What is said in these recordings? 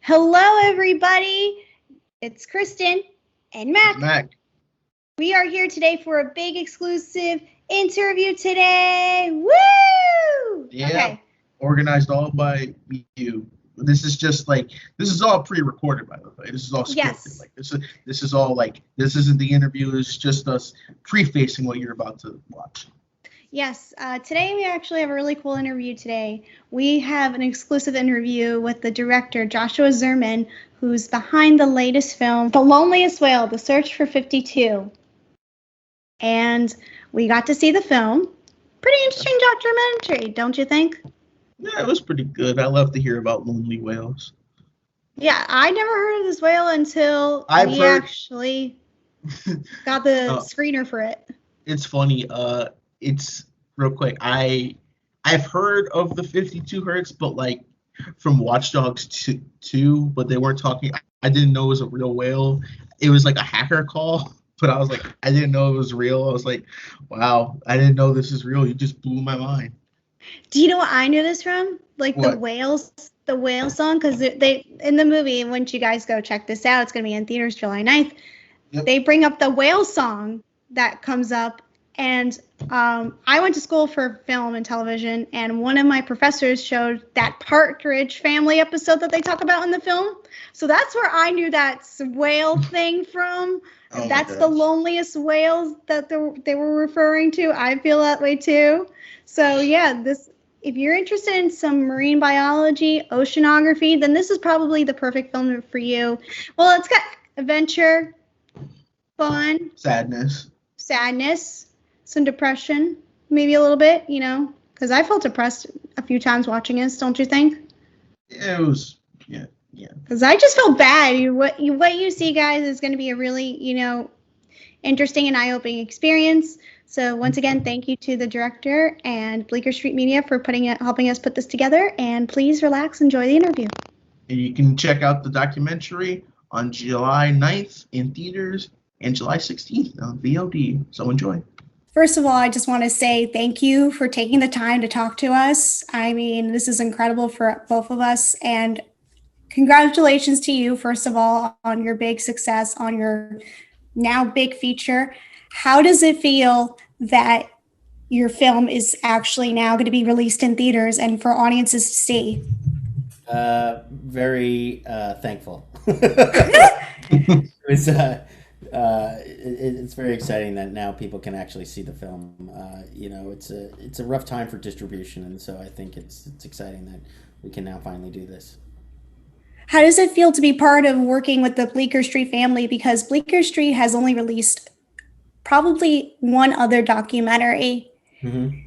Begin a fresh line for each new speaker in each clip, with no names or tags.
Hello, everybody. It's Kristen and Mac.
Mac.
We are here today for a big exclusive interview today. Woo!
Yeah.
Okay.
Organized all by you. This is all pre-recorded, by the way. This is all scripted.
Yes.
This is all this isn't the interview. It's just us prefacing what you're about to watch.
Yes. Today we actually have a really cool interview today. We have an exclusive interview with the director, Joshua Zeman, who's behind the latest film, The Loneliest Whale, The Search for 52. And we got to see the film. Pretty interesting documentary, don't you think?
Yeah, it was pretty good. I love to hear about lonely whales.
Yeah, I never heard of this whale until we actually got the screener for it.
It's funny. It's real quick. I've heard of the 52 hertz, but from Watch Dogs 2, but they weren't talking. I didn't know it was a real whale. It was like a hacker call, but I was like, I didn't know it was real. I was like, wow, I didn't know this is real. You just blew my mind.
Do you know what I knew this from? Like
what?
the whale song, because they in the movie, once you guys go check this out, it's going to be in theaters July 9th. Yep. They bring up the whale song that comes up. And I went to school for film and television, and one of my professors showed that Partridge Family episode that they talk about in the film. So that's where I knew that whale thing from. Oh, that's the loneliest whales that they were referring to. I feel that way too. So yeah, if you're interested in some marine biology, oceanography, then this is probably the perfect film for you. Well, it's got adventure, fun,
sadness,
some depression, maybe a little bit, because I felt depressed a few times watching this, don't you think?
Yeah, it was, yeah.
Because I just felt bad. What you see, guys, is going to be a really, interesting and eye-opening experience. So once again, thank you to the director and Bleecker Street Media for helping us put this together. And please relax, enjoy the interview.
And you can check out the documentary on July 9th in theaters and July 16th on VOD. So enjoy.
First of all, I just want to say thank you for taking the time to talk to us. I mean, this is incredible for both of us. And congratulations to you, first of all, on your big success, on your now big feature. How does it feel that your film is actually now going to be released in theaters and for audiences to see?
Very thankful. It's very exciting that now people can actually see the film. It's a rough time for distribution, and so I think it's exciting that we can now finally do this.
How does it feel to be part of working with the Bleecker Street family? Because Bleecker Street has only released probably one other documentary. Mm-hmm.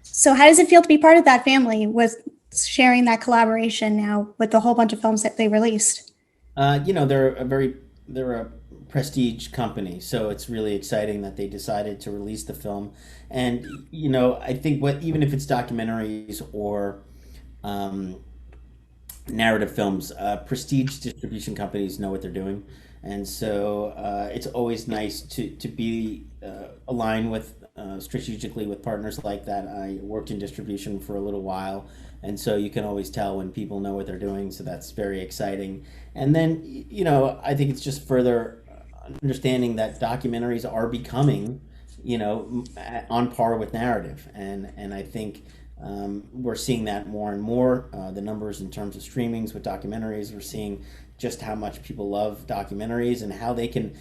So how does it feel to be part of that family with sharing that collaboration now with a whole bunch of films that they released?
They're a prestige company, so it's really exciting that they decided to release the film. And I think even if it's documentaries or narrative films, prestige distribution companies know what they're doing, and so it's always nice to be aligned with strategically with partners like that. I worked in distribution for a little while, and so you can always tell when people know what they're doing, so that's very exciting. And then I think it's just further understanding that documentaries are becoming on par with narrative, and I think we're seeing that more and more. The numbers in terms of streamings with documentaries, we're seeing just how much people love documentaries and how they can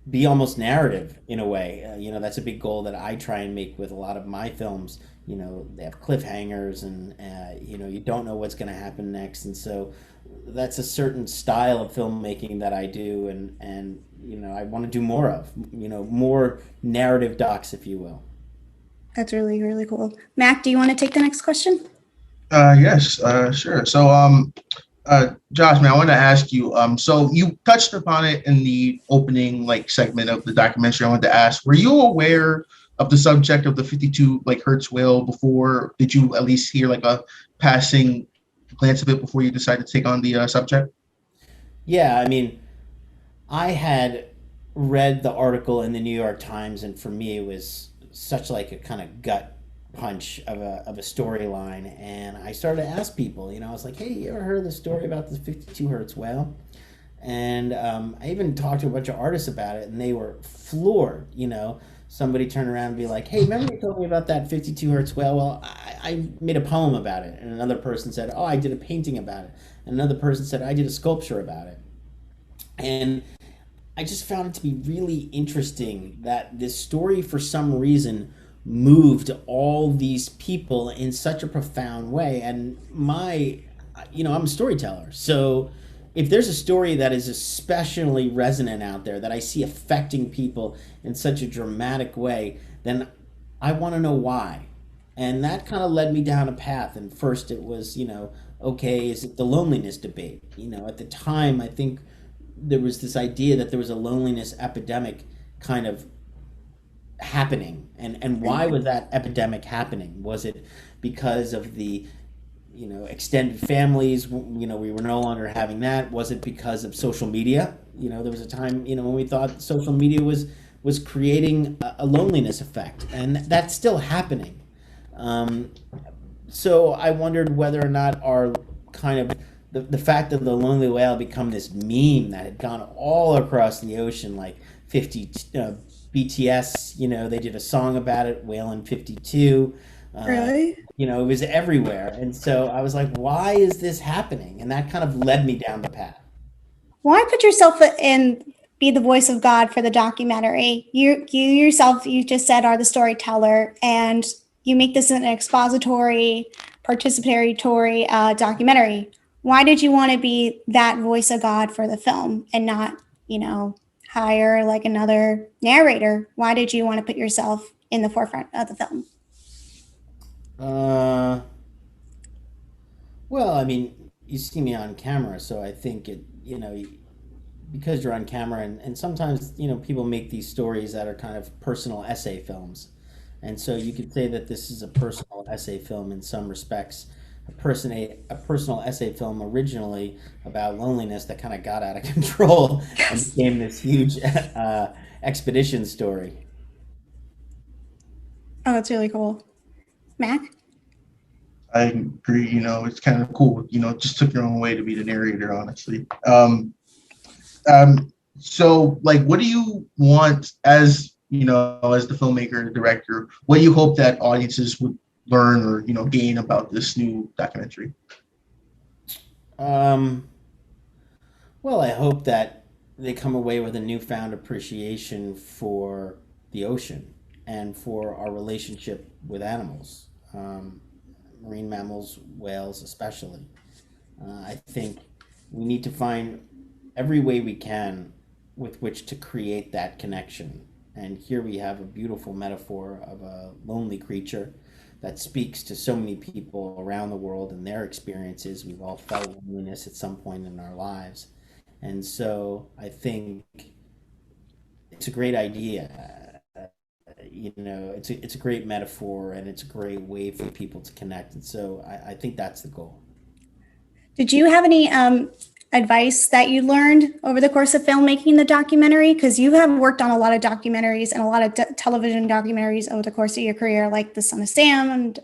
be almost narrative in a way. That's a big goal that I try and make with a lot of my films. They have cliffhangers, and you don't know what's going to happen next, and so that's a certain style of filmmaking that I do, and I want to do more of, more narrative docs, if you will.
That's really, really cool. Mac, do you want to take the next question?
Yes, sure. So, Josh, man, I want to ask you, so you touched upon it in the opening segment of the documentary. I wanted to ask, were you aware of the subject of the 52 hertz whale before? Did you at least hear a passing glance of it before you decided to take on the subject?
Yeah, I mean, I had read the article in the New York Times, and for me it was such a kind of gut punch of a storyline, and I started to ask people. I was like, "Hey, you ever heard of the story about this 52 hertz whale?" And I even talked to a bunch of artists about it, and they were floored. Somebody turned around and be like, "Hey, remember you told me about that 52 hertz whale? Well, I made a poem about it." And another person said, "Oh, I did a painting about it." And another person said, "I did a sculpture about it." And I just found it to be really interesting that this story, for some reason, moved all these people in such a profound way. And I'm a storyteller. So if there's a story that is especially resonant out there that I see affecting people in such a dramatic way, then I want to know why. And that kind of led me down a path. And first it was, okay, is it the loneliness debate? At the time, I think there was this idea that there was a loneliness epidemic kind of happening. And why was that epidemic happening? Was it because of the extended families? We were no longer having that. Was it because of social media? There was a time when we thought social media was creating a loneliness effect, and that's still happening. So I wondered whether or not our kind of the fact that the lonely whale become this meme that had gone all across the ocean, like 50 BTS, they did a song about it, Whale in 52.
Really?
It was everywhere. And so I was like, why is this happening? And that kind of led me down the path.
Why put yourself in, be the voice of God for the documentary? You yourself, you just said, are the storyteller, and you make this an expository, participatory documentary. Why did you want to be that voice of God for the film and not, hire like another narrator? Why did you want to put yourself in the forefront of the film?
Well, I mean, you see me on camera, so I think because you're on camera, and sometimes, people make these stories that are kind of personal essay films. And so you could say that this is a personal essay film in some respects, a personal essay film originally about loneliness that kind of got out of control and became this huge expedition story.
Oh, that's really cool. Mac?
I agree. It's kind of cool. Just took your own way to be the narrator, honestly. So, like, what do you want as as the filmmaker and director? What do you hope that audiences would learn or gain about this new documentary?
Um, well, I hope that they come away with a newfound appreciation for the ocean and for our relationship with animals, marine mammals, whales especially. I think we need to find every way we can with which to create that connection. And here we have a beautiful metaphor of a lonely creature that speaks to so many people around the world and their experiences. We've all felt loneliness at some point in our lives. And so I think it's a great idea. It's a great metaphor, and it's a great way for people to connect. And so I think that's the goal.
Did you have any advice that you learned over the course of filmmaking the documentary? Because you have worked on a lot of documentaries and a lot of television documentaries over the course of your career, like The Son of Sam. And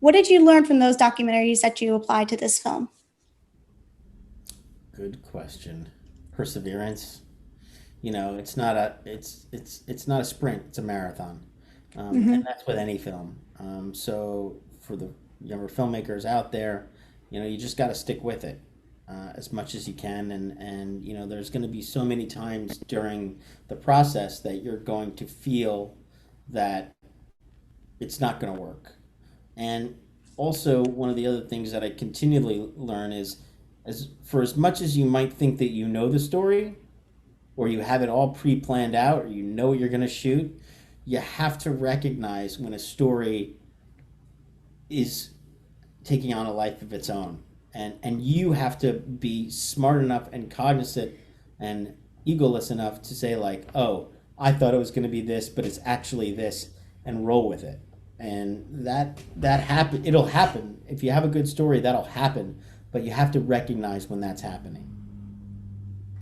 what did you learn from those documentaries that you applied to this film?
Good question. Perseverance. It's not a sprint, it's a marathon. And that's with any film. So for the younger filmmakers out there, you just got to stick with it as much as you can. And there's going to be so many times during the process that you're going to feel that it's not going to work. And also, one of the other things that I continually learn is, as much as you might think that you know the story, or you have it all pre-planned out, or you know what you're going to shoot, you have to recognize when a story is taking on a life of its own. And you have to be smart enough and cognizant and egoless enough to say, like, oh, I thought it was going to be this, but it's actually this, and roll with it. And that happen. It'll happen. If you have a good story, that'll happen. But you have to recognize when that's happening.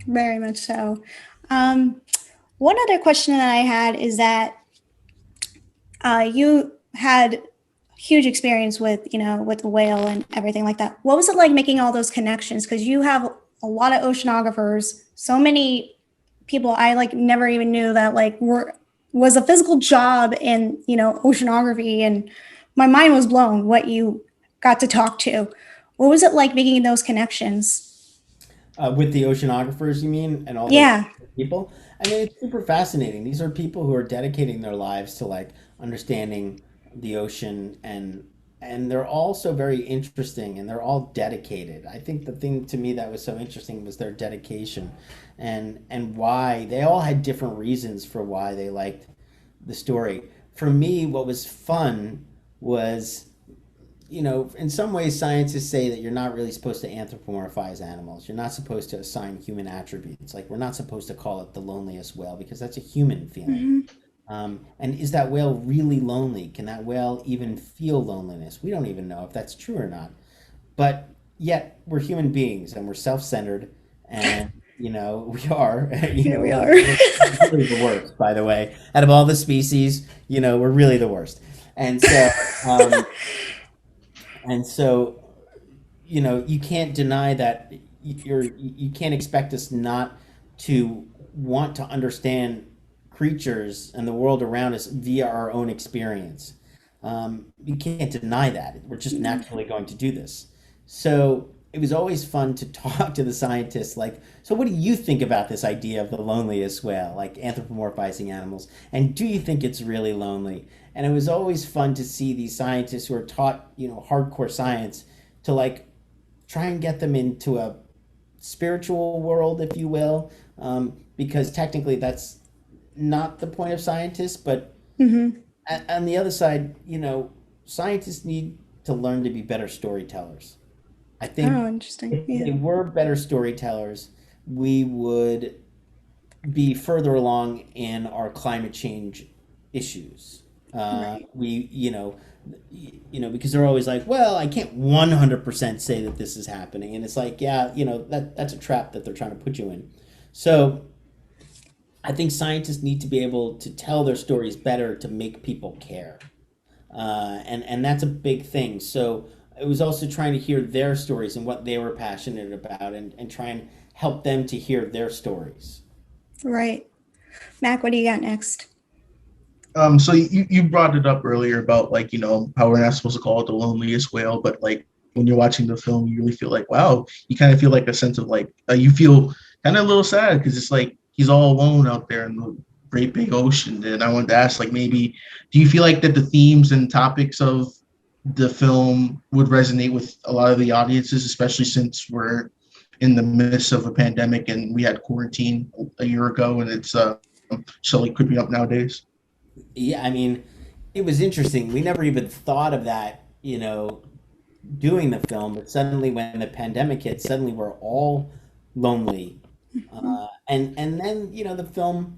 Very much so. One other question that I had is that you had huge experience with, with the whale and everything like that. What was it like making all those connections? Because you have a lot of oceanographers, so many people I like never even knew that like was a physical job in, oceanography, and my mind was blown what you got to talk to. What was it like making those connections?
With the oceanographers, you mean, and all those
Yeah.
people? I mean, it's super fascinating. These are people who are dedicating their lives to like understanding the ocean, and they're all so very interesting, and they're all dedicated. I think the thing to me that was so interesting was their dedication, and why they all had different reasons for why they liked the story. For me, what was fun was, in some ways, scientists say that you're not really supposed to anthropomorphize animals. You're not supposed to assign human attributes. Like, we're not supposed to call it the loneliest whale because that's a human feeling.
Mm-hmm.
And is that whale really lonely? Can that whale even feel loneliness? We don't even know if that's true or not. But yet, we're human beings and we're self centered. And, we are.
Yeah, we are.
We're really the worst, by the way. Out of all the species, we're really the worst. And so. And so, you can't deny that you can't expect us not to want to understand creatures and the world around us via our own experience. You can't deny that. We're just naturally going to do this. So it was always fun to talk to the scientists, like, so what do you think about this idea of the loneliest whale, like anthropomorphizing animals? And do you think it's really lonely? And it was always fun to see these scientists who are taught, hardcore science, to like try and get them into a spiritual world, if you will, because technically that's not the point of scientists. But
Mm-hmm.
on the other side, scientists need to learn to be better storytellers. I think
Oh, interesting.
if
Yeah.
they were better storytellers, we would be further along in our climate change issues.
Right.
Because they're always like, well, I can't 100% say that this is happening. And it's like, yeah, that's a trap that they're trying to put you in. So I think scientists need to be able to tell their stories better to make people care. And that's a big thing. So it was also trying to hear their stories and what they were passionate about, and try and help them to hear their stories.
Right. Mac, what do you got next?
So you brought it up earlier about like, how we're not supposed to call it the loneliest whale, but like when you're watching the film, you really feel like, wow, you kind of feel like a sense of like, you feel kind of a little sad because it's like he's all alone out there in the great big ocean. And I wanted to ask, like, maybe, do you feel like that the themes and topics of the film would resonate with a lot of the audiences, especially since we're in the midst of a pandemic and we had quarantine a year ago and it's slowly creeping up nowadays?
Yeah, I mean, it was interesting. We never even thought of that, doing the film, but suddenly when the pandemic hit, suddenly we're all lonely. And then, the film,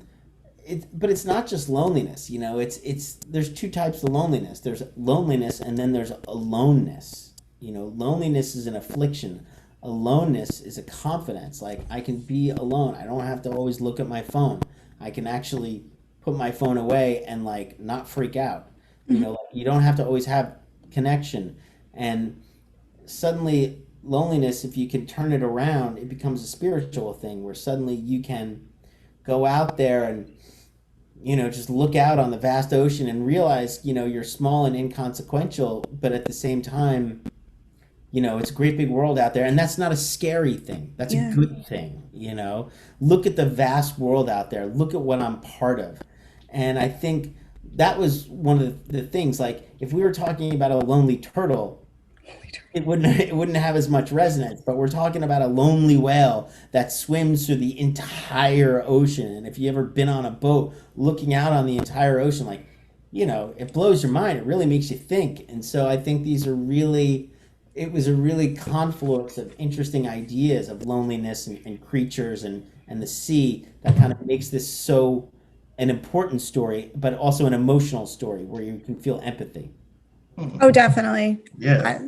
but it's not just loneliness, it's there's two types of loneliness. There's loneliness and then there's aloneness. Loneliness is an affliction. Aloneness is a confidence. Like, I can be alone. I don't have to always look at my phone. I can actually put my phone away and like not freak out. Like, you don't have to always have connection. And suddenly loneliness, if you can turn it around, it becomes a spiritual thing where suddenly you can go out there and just look out on the vast ocean and realize you're small and inconsequential, but at the same time, it's a great big world out there, and that's not a scary thing. That's a
Yeah.
good thing. Look at the vast world out there. Look at what I'm part of. And I think that was one of the things. Like, if we were talking about a lonely turtle, it wouldn't have as much resonance. But we're talking about a lonely whale that swims through the entire ocean. And if you ever been on a boat looking out on the entire ocean, like, it blows your mind. It really makes you think. And so I think it was a really confluence of interesting ideas of loneliness and creatures and the sea that kind of makes this so an important story, but also an emotional story where you can feel empathy.
Oh, definitely.
Yeah.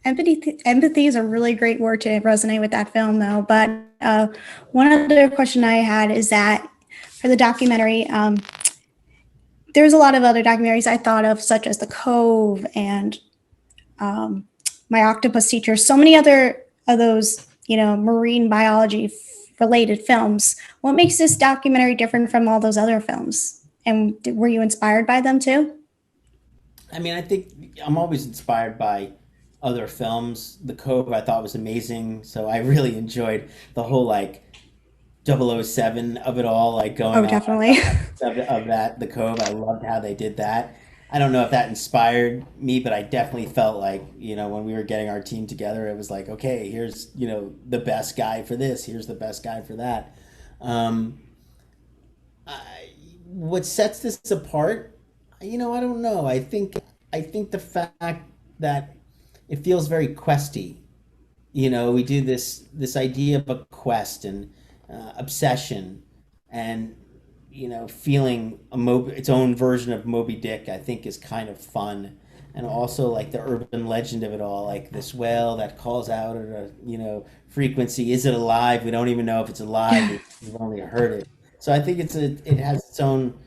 Empathy is a really great word to resonate with that film, though. But one other question I had is that for the documentary, there's a lot of other documentaries I thought of, such as The Cove and My Octopus Teacher, so many other of those, marine biology related films. What makes this documentary different from all those other films? And were you inspired by them too?
I mean, I think I'm always inspired by other films. The Cove I thought was amazing, so I really enjoyed the whole like 007 of it all, like
Oh,
going on
definitely.
of that, The Cove. I loved how they did that. I don't know if that inspired me, but I definitely felt like, when we were getting our team together, it was like, okay, here's, the best guy for this, here's the best guy for that. Um, what sets this apart, I don't know. I think the fact that it feels very questy. We do this idea of a quest and obsession, and feeling its own version of Moby Dick. I think is kind of fun, and also like the urban legend of it all, like this whale that calls out at a frequency. Is it alive? We don't even know if it's alive. We've only heard it. So I think it has its own.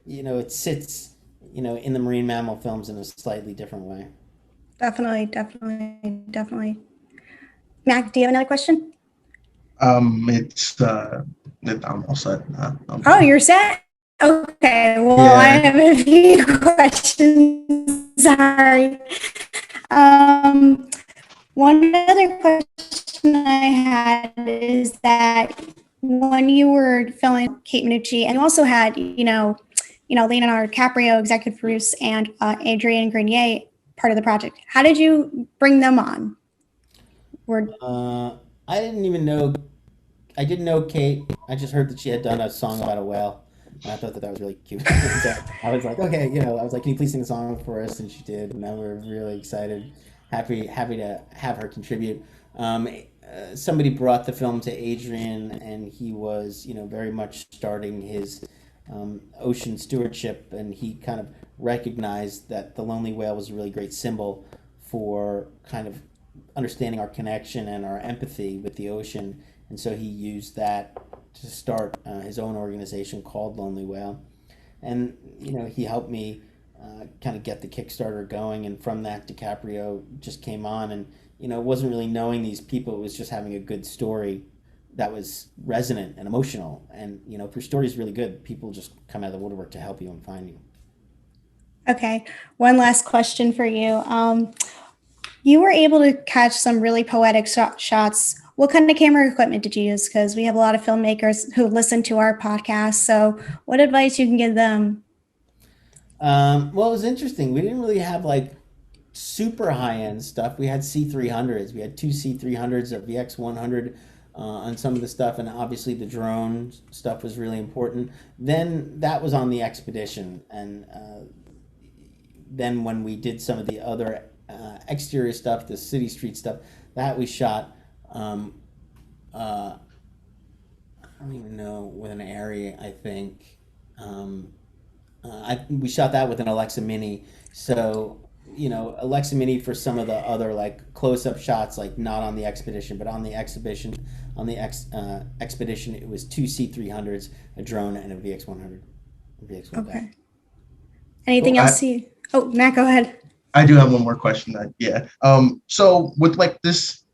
It sits in the marine mammal films in a slightly different way.
Definitely, definitely, definitely. Mac, do you have another question?
It's I'm all set.
Oh, you're set? Okay, well,
Yeah.
I have a few questions. Sorry. One other question I had is that when you were filming Kate Minucci, and you also had, Leonardo DiCaprio, executive producer, and Adrienne Grenier, part of the project. How did you bring them on?
I didn't even know. I didn't know Kate. I just heard that she had done a song about a whale, and I thought that was really cute. So I was like, okay, I was like, can you please sing a song for us? And she did, and now we're really excited, happy to have her contribute. Somebody brought the film to Adrian, and he was, very much starting his ocean stewardship, and he kind of recognized that the lonely whale was a really great symbol for kind of understanding our connection and our empathy with the ocean, and so he used that to start his own organization called Lonely Whale. And he helped me kind of get the Kickstarter going, and from that DiCaprio just came on, and wasn't really knowing these people. It was just having a good story that was resonant and emotional, and if your story is really good, people just come out of the woodwork to help you and find you.
Okay, one last question for you. You were able to catch some really poetic shots. What kind of camera equipment did you use? Because we have a lot of filmmakers who listen to our podcast. So what advice you can give them?
Well, it was interesting. We didn't really have like super high end stuff. We had C300s. We had two C300s, a VX100 on some of the stuff, and obviously the drone stuff was really important. Then that was on the expedition, and then when we did some of the other exterior stuff, the city street stuff, that we shot. I don't even know, with an area, I think. We shot that with an Alexa Mini. So, Alexa Mini for some of the other like close-up shots, like not on the expedition, but on the exhibition, expedition, it was two C300s, a drone, and a VX100.
Okay. Anything else? Matt, go ahead.
I do have one more question. So with like this,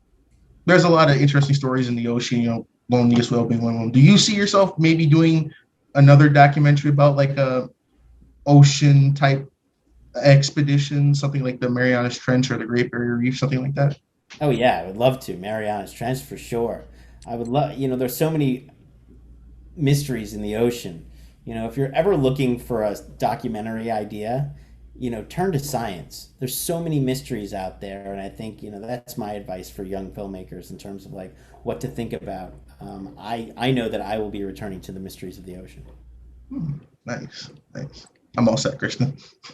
there's a lot of interesting stories in the ocean. Loneliest Whale being one of them. Do you see yourself maybe doing another documentary about like a ocean type expedition, something like the Marianas Trench or the Great Barrier Reef, something like that?
Oh yeah, I would love to. Marianas Trench for sure. I would love. There's so many mysteries in the ocean. If you're ever looking for a documentary idea, turn to science. There's so many mysteries out there, and I think that's my advice for young filmmakers in terms of like what to think about. I know that I will be returning to the mysteries of the ocean.
Nice. I'm all set, Krishna.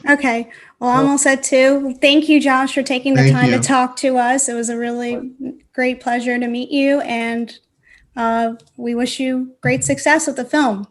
Okay. Well, I'm all set too. Thank you, Josh, for taking the time to talk to us. It was a really great pleasure to meet you, and we wish you great success with the film.